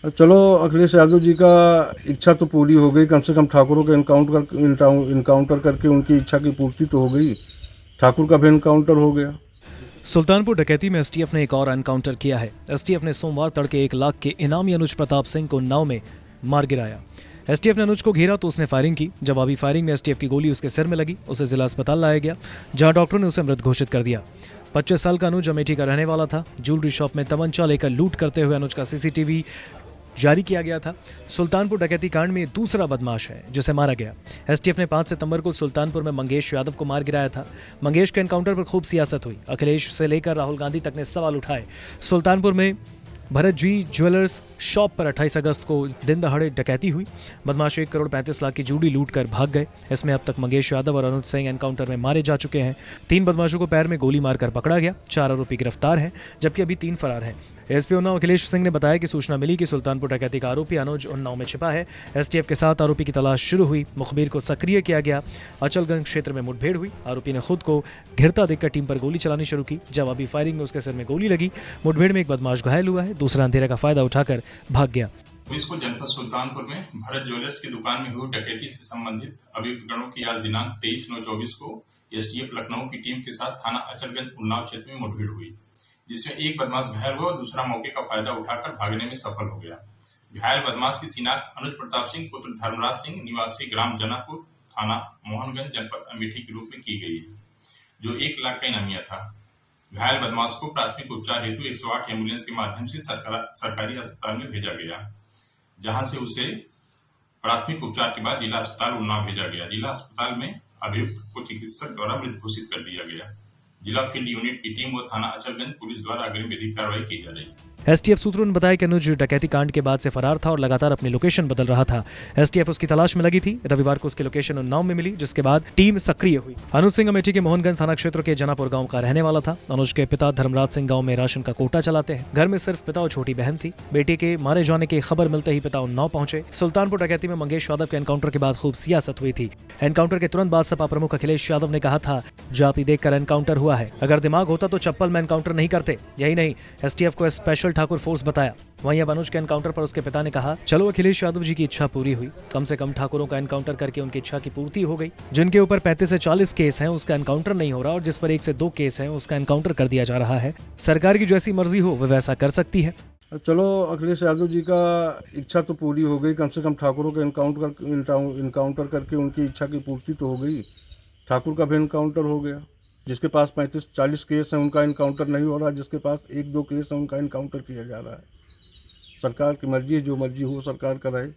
चलो अखिलेश यादव जी का इच्छा तो पूरी हो गई, कम से कम ठाकुरों के इनकाउंटर करके उनकी इच्छा की पूर्ति तो हो गई। ठाकुर का भी इनकाउंटर हो गया। सुल्तानपुर डकैती में एसटीएफ ने एक और एनकाउंटर किया है। एसटीएफ ने सोमवार तड़के 1 लाख के इनामी अनुज प्रताप सिंह को नाव में मार गिराया। एसटीएफ ने अनुज को घेरा तो उसने फायरिंग की। जवाबी फायरिंग में एसटीएफ की गोली उसके सिर में लगी। उसे जिला अस्पताल लाया गया, जहां डॉक्टरों ने उसे मृत घोषित कर दिया। 25 साल का अनुज अमेठी का रहने वाला था। ज्वेलरी शॉप में तमंचा लेकर लूट करते हुए अनुज का सीसीटीवी जारी किया गया था। सुल्तानपुर डकैती कांड में दूसरा बदमाश है जिसे मारा गया। एसटीएफ ने 5 सितंबर को सुल्तानपुर में मंगेश यादव को मार गिराया था। मंगेश के एनकाउंटर पर खूब सियासत हुई। अखिलेश से लेकर राहुल गांधी तक ने सवाल उठाए। सुल्तानपुर में भरत जी ज्वेलर्स शॉप पर 28 अगस्त को दिन दहाड़े डकैती हुई। बदमाश 1 करोड़ 35 लाख की जूड़ी लूट कर भाग गए। इसमें अब तक मंगेश यादव और अनुज सिंह एनकाउंटर में मारे जा चुके हैं। 3 बदमाशों को पैर में गोली मारकर पकड़ा गया। 4 आरोपी गिरफ्तार हैं, जबकि अभी 3 फरार हैं। एसपी उन्नाव अखिलेश सिंह ने बताया कि सूचना मिली कि सुल्तानपुर डकैती का आरोपी अनुज उन्नाव में छिपा है। एसटीएफ के साथ आरोपी की तलाश शुरू हुई। मुखबिर को सक्रिय किया गया। अचलगंज क्षेत्र में मुठभेड़ हुई। आरोपी ने खुद को घिरता देखकर टीम पर गोली चलानी शुरू की। जवाबी फायरिंग में उसके सिर में गोली लगी। मुठभेड़ में एक बदमाश घायल हुआ है, दूसरा अंधेरे का फायदा उठाकर भाग गया। पुलिस को जनपद सुल्तानपुर में भरत ज्वेलर्स की दुकान में हुई डकैती से संबंधित अभियुक्त गणों की आज दिनांक 23/9/24 को एसटीएफ लखनऊ की टीम के साथ थाना अचलगंज उन्नाव क्षेत्र में मुठभेड़ हुई, जिसमें एक बदमाश घायल हुआ और दूसरा मौके का फायदा उठाकर भागने में सफल हो गया। घायल बदमाश की शिनाख्त अनुज प्रताप सिंह पुत्र धर्मराज सिंह निवासी ग्राम जनापुर थाना मोहनगंज जनपद अमेठी के रूप में की गई है, जो 1 लाख का इनामिया था। घायल बदमाश को प्राथमिक उपचार हेतु 108 एम्बुलेंस के माध्यम से सरकारी अस्पताल में भेजा गया, जहां से उसे प्राथमिक उपचार के बाद जिला अस्पताल उन्नाव भेजा गया। जिला अस्पताल में अभियुक्त को चिकित्सक द्वारा मृत घोषित कर दिया गया। जिला फील्ड यूनिट की टीम व थाना अचलगंज पुलिस द्वारा अग्रिम विधिक कार्रवाई की जा रही है। एसटीएफ सूत्रों ने बताया कि अनुज डकैती कांड के बाद से फरार था और लगातार अपनी लोकेशन बदल रहा था। एसटीएफ उसकी तलाश में लगी थी। रविवार को उसकी लोकेशन उन्नाव में मिली, जिसके बाद टीम सक्रिय हुई। अनुज सिंह अमेठी के मोहनगंज थाना क्षेत्र के जनापुर गांव का रहने वाला था। अनुज के पिता धर्मराज सिंह गांव में राशन का कोटा चलाते हैं। घर में सिर्फ पिता और छोटी बहन थी। बेटे के मारे जाने की खबर मिलते ही पिता उन्नाव पहुंचे। सुल्तानपुर डकैती में मंगेश यादव के एनकाउंटर के बाद खूब सियासत हुई थी। एनकाउंटर के तुरंत बाद सपा प्रमुख अखिलेश यादव ने कहा था, जाति देखकर एनकाउंटर हुआ है, अगर दिमाग होता तो चप्पल में एनकाउंटर नहीं करते। यही नहीं, एसटीएफ को स्पेशल ठाकुर फोर्स बताया। वहीं अब अनुज के एनकाउंटर पर उसके पिता ने कहा, चलो अखिलेश यादव जी की इच्छा पूरी हुई। कम से कम ठाकुरों का एनकाउंटर करके उनकी इच्छा की पूर्ति हो गई। जिनके ऊपर 35 से 40 केस हैं उसका एनकाउंटर नहीं हो रहा, और जिस पर 1 से 2 केस हैं उसका एनकाउंटर कर दिया जा रहा है। सरकार की जैसी मर्जी हो वह वैसा कर सकती है। चलो अखिलेश यादव जी का इच्छा तो पूरी हो गई, कम से कम ठाकुरों के इनकाउंटर करके उनकी इच्छा की पूर्ति तो हो गई। ठाकुर का भी इनकाउंटर हो गया। जिसके पास 35-40 केस हैं उनका इनकाउंटर नहीं हो रहा, जिसके पास 1-2 केस हैं उनका इनकाउंटर किया जा रहा है। सरकार की मर्जी है, जो मर्जी हो सरकार कराए।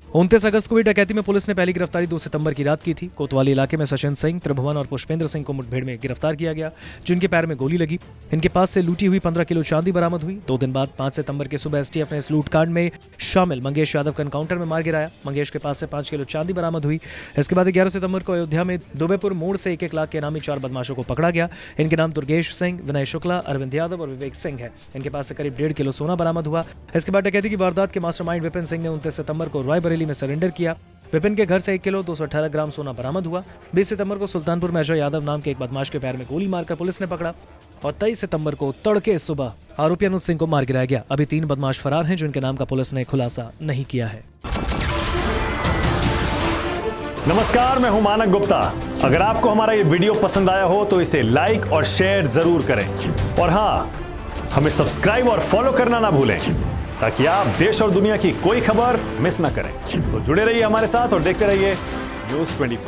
29 अगस्त को भी डकैती में पुलिस ने पहली गिरफ्तारी 2 सितंबर की रात की थी। कोतवाली इलाके में सचिन सिंह, त्रिभुवन और पुष्पेंद्र सिंह को मुठभेड़ में गिरफ्तार किया गया, जिनके पैर में गोली लगी। इनके पास से लूटी हुई 15 किलो चांदी बरामद हुई। 2 दिन बाद 5 सितंबर के सुबह एसटीएफ ने इस लूटकांड में शामिल मंगेश यादव का एनकाउंटर में मार गिराया। मंगेश के पास से 5 किलो चांदी बरामद हुई। इसके बाद 11 सितंबर को अयोध्या में दुबेपुर मोड़ से 1-1 लाख के इनामी 4 बदमाशों को पकड़ा गया। इनके नाम दुर्गेश सिंह, विनय शुक्ला, अरविंद यादव और विवेक सिंह है। इनके पास से करीब 1.5 किलो सोना बरामद हुआ। इसके बाद डकैती की वारदात के मास्टरमाइंड विपिन सिंह ने 29 सितंबर को रायबरेली में सरेंडर किया। विपिन के घर से 1 किलो 218 ग्राम सोना बरामद हुआ। 20 सितंबर को सुल्तानपुर में अजय यादव नाम के एक बदमाश के पैर में गोली मारकर पुलिस ने पकड़ा, और 23 सितंबर को तड़के सुबह आरोपी अनुज सिंह को मार गिराया गया। अभी 3 बदमाश फरार हैं, जिनके नाम का पुलिस ने खुलासा नहीं किया है। नमस्कार, मैं हूं मानक गुप्ता। अगर आपको हमारा ये वीडियो पसंद आया हो तो इसे लाइक और शेयर जरूर करें, और हाँ, हमें सब्सक्राइब और फॉलो करना ना भूलें, ताकि आप देश और दुनिया की कोई खबर मिस ना करें। तो जुड़े रहिए हमारे साथ और देखते रहिए न्यूज़ 24।